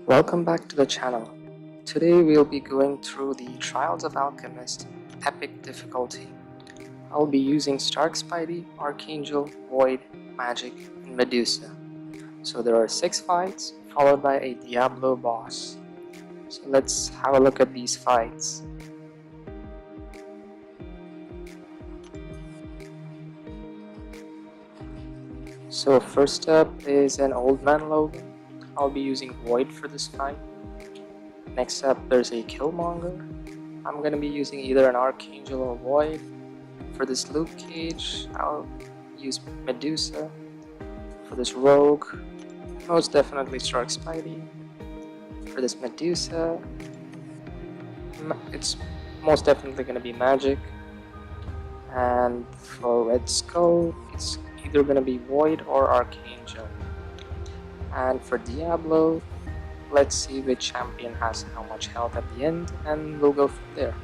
Welcome back to the channel. Today we'll be going through the Trials of Alchemist Epic difficulty. I'll be using Stark Spidey, Archangel, Void, Magik, and Medusa. So there are 6 fights, followed by a Diablo boss. So let's have a look at these fights. So first up is an Old Man Logan. I'll be using Void for this fight. Next up there's a Killmonger. I'm gonna be using either an Archangel or Void. For this Luke Cage, I'll use Medusa. For this Rogue, most definitely Stark Spidey. For this Medusa, it's most definitely gonna be Magik. And for Red Skull, it's either gonna be Void or Archangel. And for Diablo, let's see which champion has how much health at the end, and we'll go from there.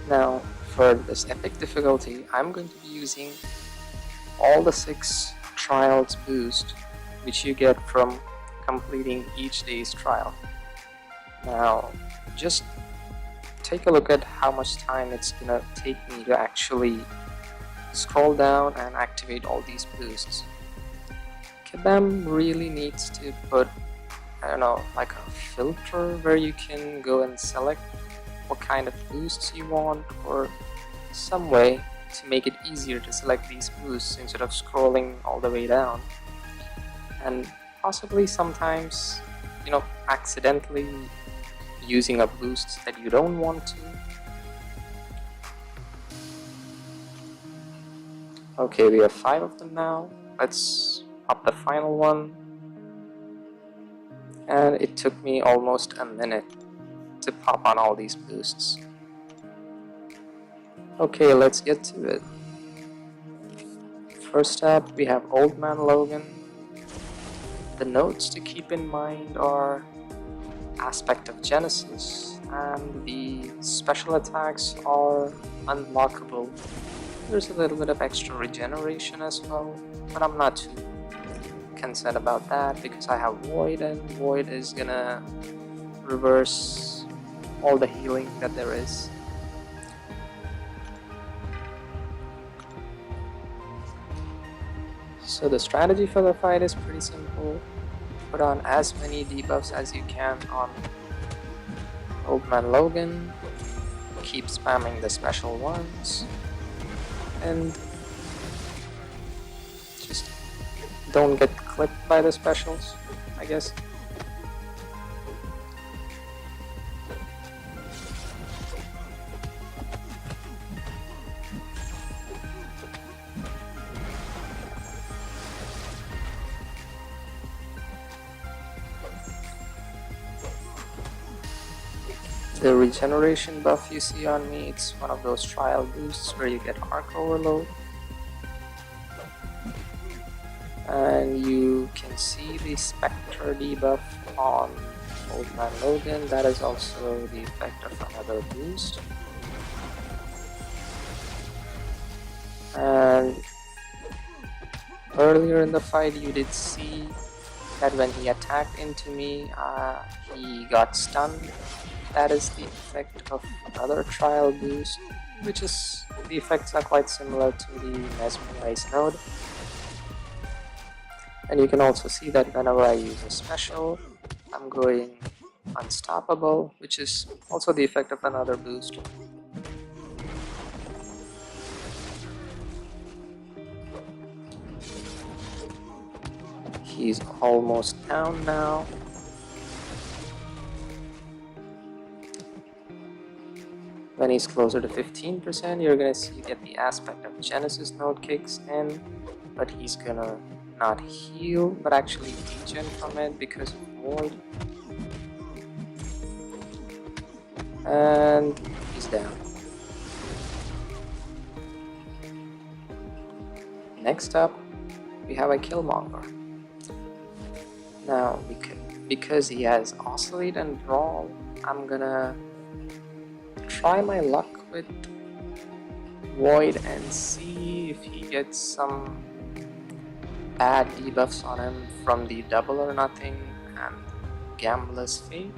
Now, for this epic difficulty, I'm going to be using all the 6 trials boost which you get from completing each day's trial. Now, just take a look at how much time it's gonna take me to actually scroll down and activate all these boosts. Kabam really needs to put, I don't know, like a filter where you can go and select what kind of boosts you want, or some way to make it easier to select these boosts instead of scrolling all the way down. And possibly sometimes, accidentally using a boost that you don't want to. Okay, we have 5 of them now. Let's up the final one, and it took me almost a minute to pop on all these boosts. Okay, let's get to it. First up, we have Old Man Logan. The notes to keep in mind are Aspect of Genesis, and the special attacks are unlockable. There's a little bit of extra regeneration as well, but I'm not too concerned about that because I have Void, and Void is gonna reverse all the healing that there is. So the strategy for the fight is pretty simple. Put on as many debuffs as you can on Old Man Logan, keep spamming the special ones, and just don't get clipped by the specials, I guess. The regeneration buff you see on me, it's one of those trial boosts where you get Arc Overload. And you can see the Spectre debuff on Old Man Logan. That is also the effect of another boost. And earlier in the fight you did see that when he attacked into me, he got stunned. That is the effect of another trial boost, which is, the effects are quite similar to the Mesmerize node. And you can also see that whenever I use a special, I'm going unstoppable, which is also the effect of another boost. He's almost down now. When he's closer to 15%, you're gonna see that the Aspect of Genesis node kicks in, but he's gonna not heal, but actually degen from it because of Void. And he's down. Next up, we have a Killmonger. Now, because he has Oscillate and Brawl, I'm gonna try my luck with Void and see if he gets some add debuffs on him from the Double or Nothing and Gambler's Fate.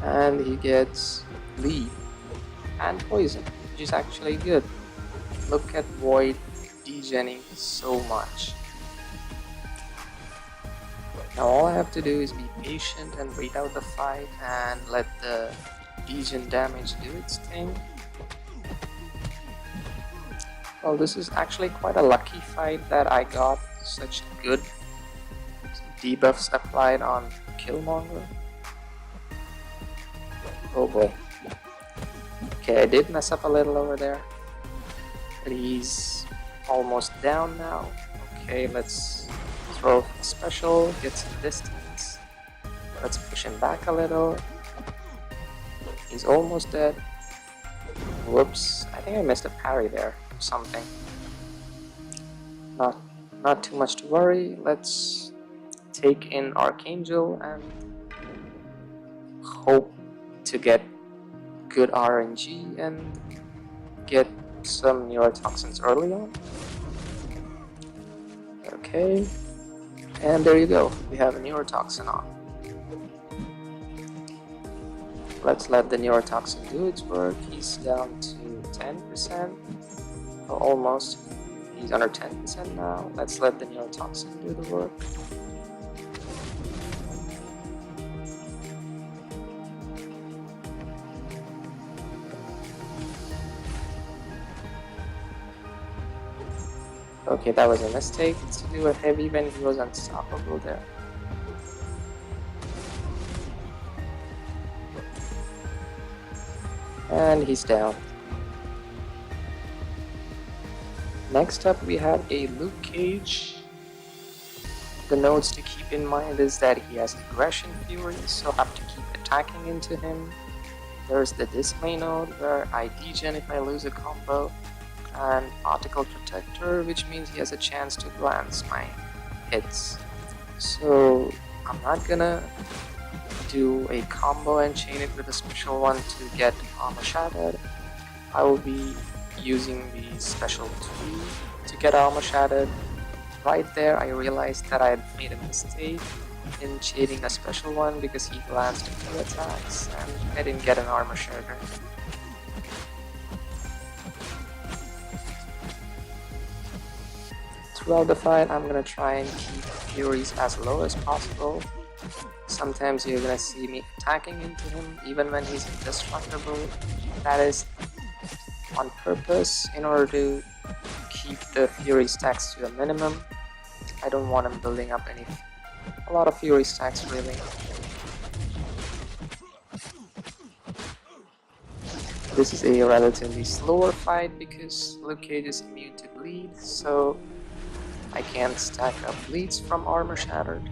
And he gets Bleed and Poison, which is actually good. Look at Void degenning so much. Now all I have to do is be patient and wait out the fight and let the degen damage do its thing. Well, this is actually quite a lucky fight that I got such good debuffs applied on Killmonger. Oh boy. Okay, I did mess up a little over there, but he's almost down now. Okay, let's throw a special, get some distance. Let's push him back a little. He's almost dead. Whoops, I think I missed a parry there or something. Not too much to worry. Let's take in Archangel and hope to get good RNG and get some neurotoxins early on. Okay, and there you go, we have a neurotoxin on. Let's let the neurotoxin do its work. He's down to 10%, or almost. He's under 10% now. Let's let the neurotoxin do the work. Okay, that was a mistake to do a heavy when he was unstoppable there. And he's down. Next up we have a Luke Cage. The notes to keep in mind is that he has Aggression Fury, so have to keep attacking into him. There's the Dismay node where I degen if I lose a combo, and Particle Protector, which means he has a chance to glance my hits. So I'm not gonna do a combo and chain it with a special one to get Armor Shattered. I will be using the special 2 to get Armor Shattered. Right there I realized that I had made a mistake in chaining a special one because he glanced 2 attacks and I didn't get an Armor Shattered. Throughout the fight, I'm gonna try and keep Furies as low as possible. Sometimes you're gonna see me attacking into him even when he's indestructible. That is on purpose in order to keep the Fury stacks to a minimum. I don't want him building up a lot of Fury stacks really. This is a relatively slower fight because Luke Cage is immune to bleed, so I can't stack up bleeds from Armor Shattered.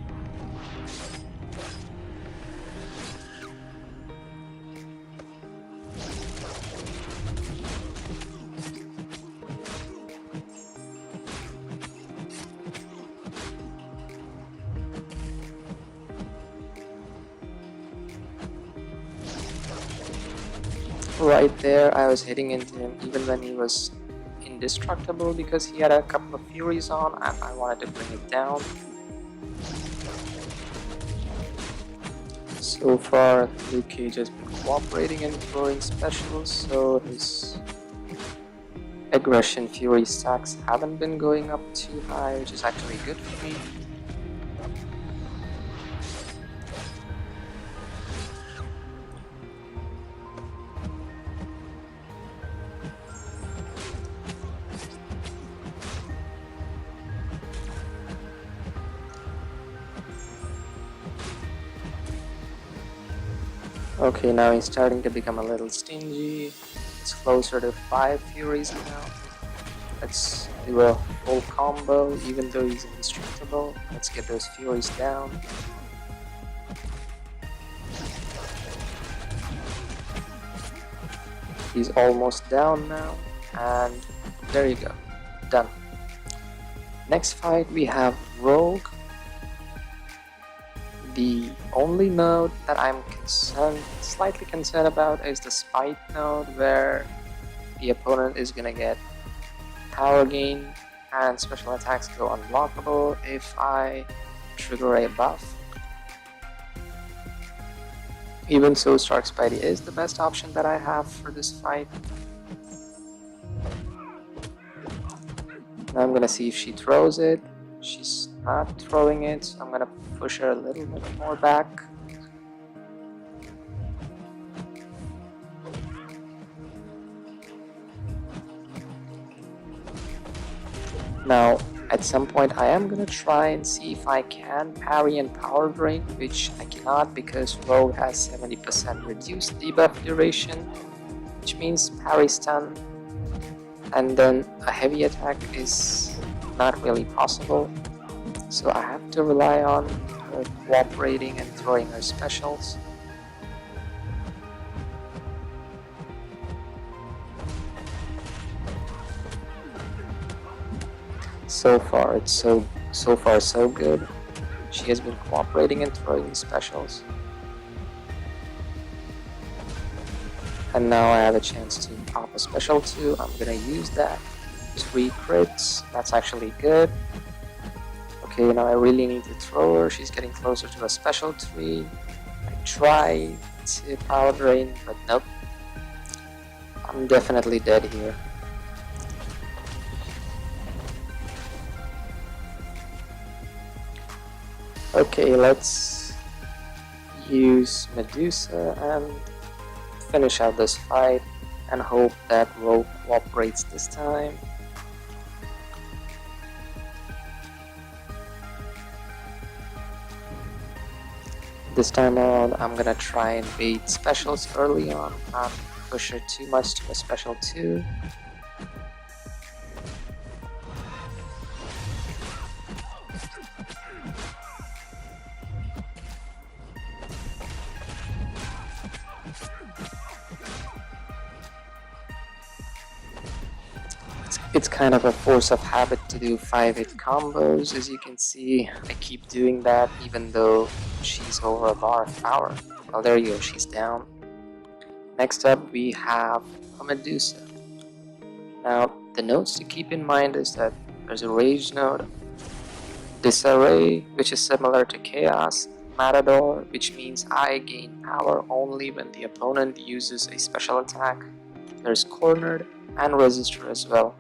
Right there, I was hitting into him even when he was indestructible because he had a couple of Furies on and I wanted to bring it down. So far, Luke Cage has been cooperating and throwing specials, so his Aggression Fury stacks haven't been going up too high, which is actually good for me. Okay, now he's starting to become a little stingy. It's closer to 5 Furies now. Let's do a full combo, even though he's indestructible. Let's get those Furies down. He's almost down now, and there you go. Done. Next fight we have Rogue. The only node that I'm slightly concerned about is the Spite node, where the opponent is gonna get power gain and special attacks go unblockable if I trigger a buff. Even so, Stark Spidey is the best option that I have for this fight. Now I'm gonna see if she throws it. She's not throwing it, so I'm gonna push her a little bit more back. Now, at some point I am gonna try and see if I can parry and power drain, which I cannot because Rogue has 70% reduced debuff duration, which means parry stun, and then a heavy attack is not really possible. So I have to rely on her cooperating and throwing her specials. So far so good. She has been cooperating and throwing the specials. And now I have a chance to pop a special too. I'm gonna use that. 3 crits, that's actually good. Okay, now I really need to throw her. She's getting closer to a special 3. I try to power drain, but nope. I'm definitely dead here. Okay, let's use Medusa and finish out this fight and hope that Rogue cooperates this time. This time around, I'm gonna try and bait specials early on, not push her too much to a special 2. It's kind of a force of habit to do 5-hit combos. As you can see, I keep doing that even though she's over a bar of power. Well, there you go, she's down. Next up, we have a Medusa. Now, the notes to keep in mind is that there's a Rage node, Disarray, which is similar to Chaos, Matador, which means I gain power only when the opponent uses a special attack. There's Cornered and Resistor as well.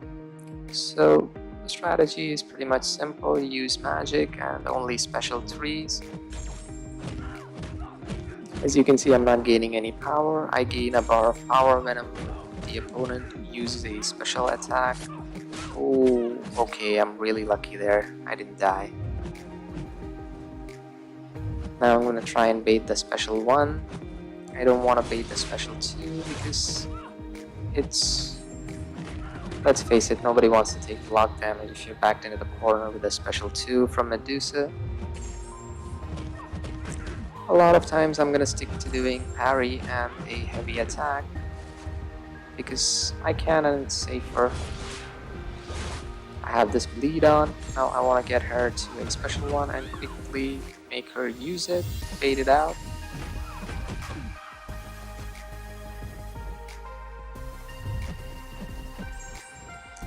So the strategy is pretty much simple. You use magic and only special 3s. As you can see, I'm not gaining any power. I gain a bar of power whenever the opponent uses a special attack. Oh, okay, I'm really lucky there. I didn't die. Now I'm gonna try and bait the special 1. I don't want to bait the special 2 because it's... Let's face it, nobody wants to take block damage if you're backed into the corner with a special 2 from Medusa. A lot of times I'm gonna stick to doing parry and a heavy attack because I can and it's safer. I have this bleed on, now I want to get her to a special 1 and quickly make her use it, bait it out.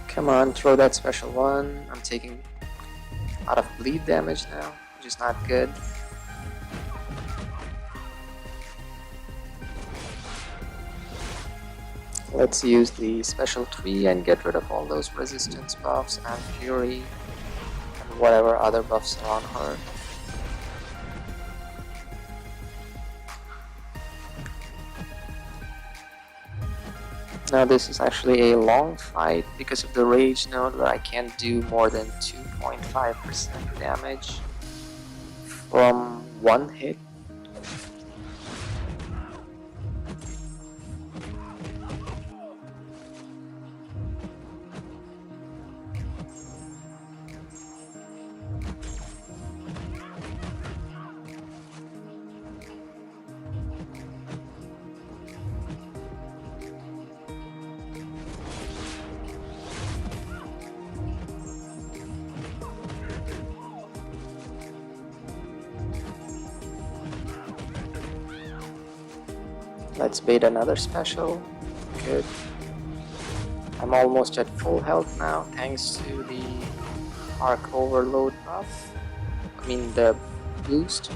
Come on, throw that special 1. I'm taking a lot of bleed damage now, which is not good. Let's use the special 3 and get rid of all those resistance buffs and fury and whatever other buffs are on her. Now this is actually a long fight because of the rage node where I can't do more than 2.5% damage from 1 hit. Let's bait another special. Good. I'm almost at full health now thanks to the Arc Overload buff. I mean the boost.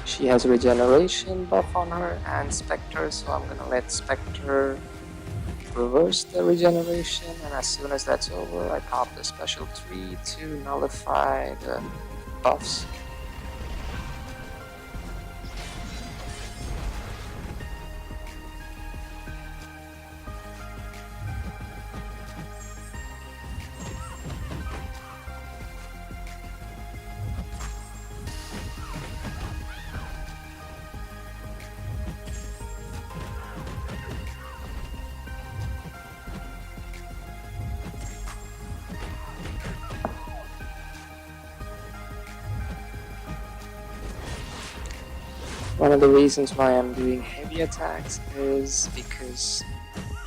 She has regeneration buff on her and Spectre, so I'm gonna let Spectre reverse the regeneration, and as soon as that's over I pop the special 3 to nullify the buffs. One of the reasons why I'm doing heavy attacks is because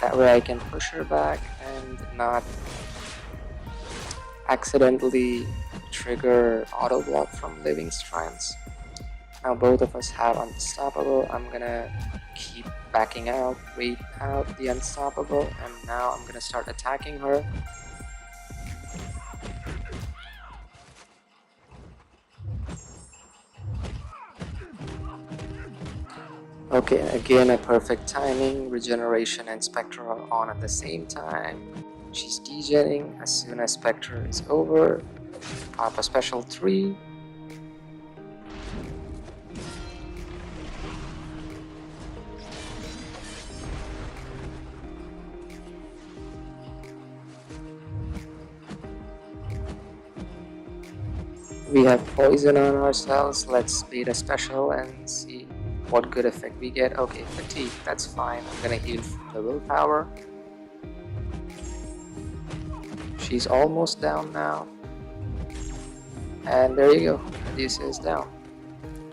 that way I can push her back and not accidentally trigger auto block from living strands. Now both of us have unstoppable. I'm gonna keep backing out, wait out the unstoppable, and now I'm gonna start attacking her. Okay, again a perfect timing. Regeneration and Spectre are on at the same time. She's degenning. As soon as Spectre is over, pop a special 3. We have poison on ourselves. Let's beat a special and see what good effect we get. Okay, fatigue, that's fine. I'm gonna heal the willpower. She's almost down now. And there you go, Medusa is down.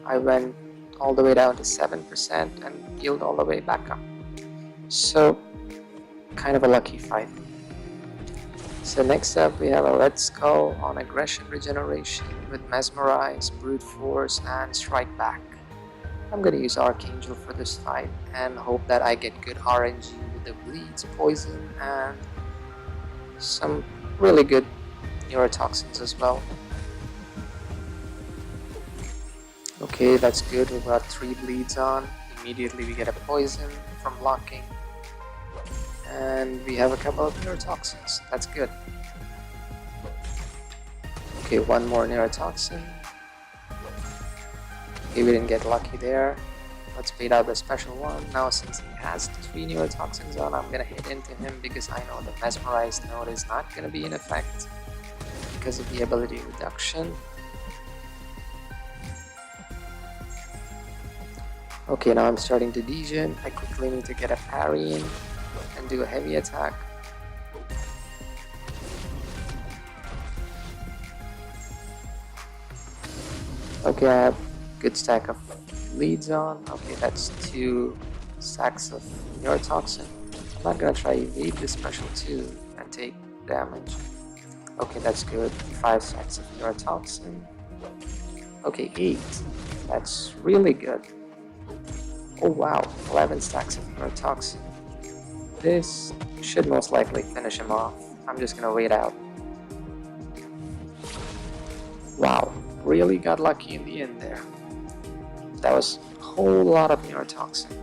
I went all the way down to 7% and healed all the way back up. So, kind of a lucky fight. So next up we have a Red Skull on Aggression Regeneration with Mesmerize, Brute Force, and Strike Back. I'm gonna use Archangel for this fight and hope that I get good RNG with the Bleeds, Poison, and some really good neurotoxins as well. Okay, that's good. We've got 3 bleeds on. Immediately we get a poison from blocking. And we have a couple of neurotoxins. That's good. Okay, 1 more neurotoxin. Okay, we didn't get lucky there. Let's bait out the special one. Now since he has 3 neurotoxins on, I'm gonna hit into him because I know the Mesmerized node is not gonna be in effect because of the ability reduction. Okay, now I'm starting to degen. I quickly need to get a parry in and do a heavy attack. Okay, I have a good stack of leads on. Okay, that's 2 stacks of neurotoxin. I'm not gonna try evade this special 2 and take damage. Okay, that's good. 5 stacks of neurotoxin. Okay, 8. That's really good. Oh wow, 11 stacks of neurotoxin. This should most likely finish him off. I'm just gonna wait out. Wow, really got lucky in the end there. That was a whole lot of neurotoxin.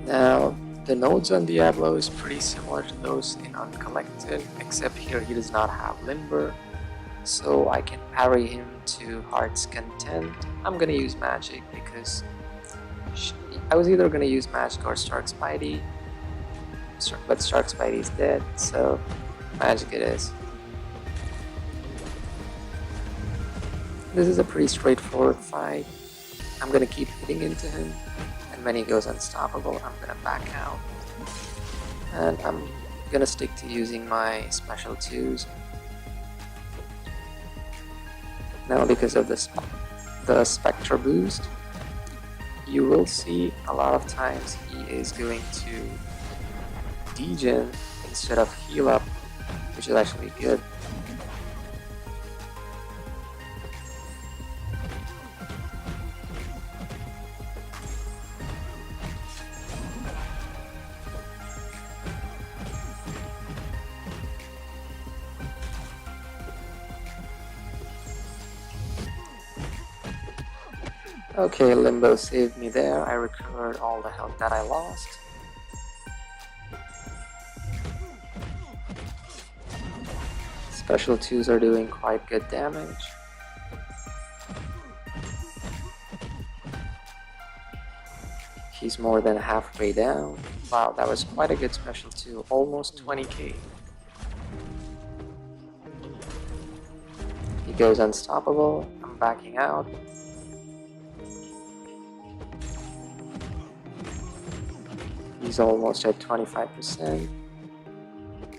Now, the nodes on Diablo is pretty similar to those in Uncollected, except here he does not have Limber, so I can parry him to Heart's Content. I'm gonna use Magic because I was either gonna use Magic or Stark Spidey, but Stark Spidey is dead, so Magic it is. This is a pretty straightforward fight. I'm gonna keep hitting into him, and when he goes unstoppable, I'm gonna back out. And I'm gonna stick to using my special 2s. Now because of the Spectre boost, you will see a lot of times he is going to degen instead of heal up, which is actually good. Okay, Limbo saved me there. I recovered all the health that I lost. Special 2s are doing quite good damage. He's more than halfway down. Wow, that was quite a good special 2, almost 20k. He goes unstoppable. I'm backing out. He's almost at 25%.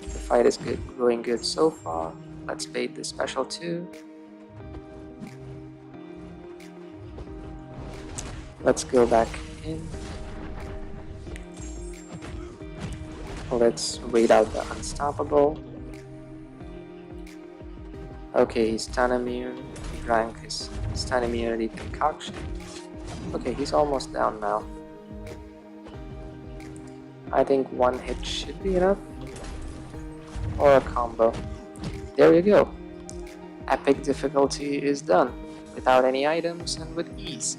The fight is good, going good so far. Let's bait the special 2. Let's go back in. Let's wait out the unstoppable. Okay, he's stun immune. He drank his stun immunity concoction. Okay, he's almost down now. I think one hit should be enough. Or a combo. There you go. Epic difficulty is done. Without any items and with ease.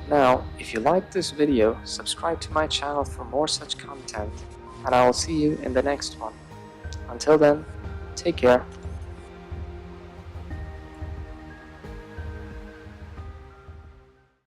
Now, if you liked this video, subscribe to my channel for more such content. And I will see you in the next one. Until then, take care.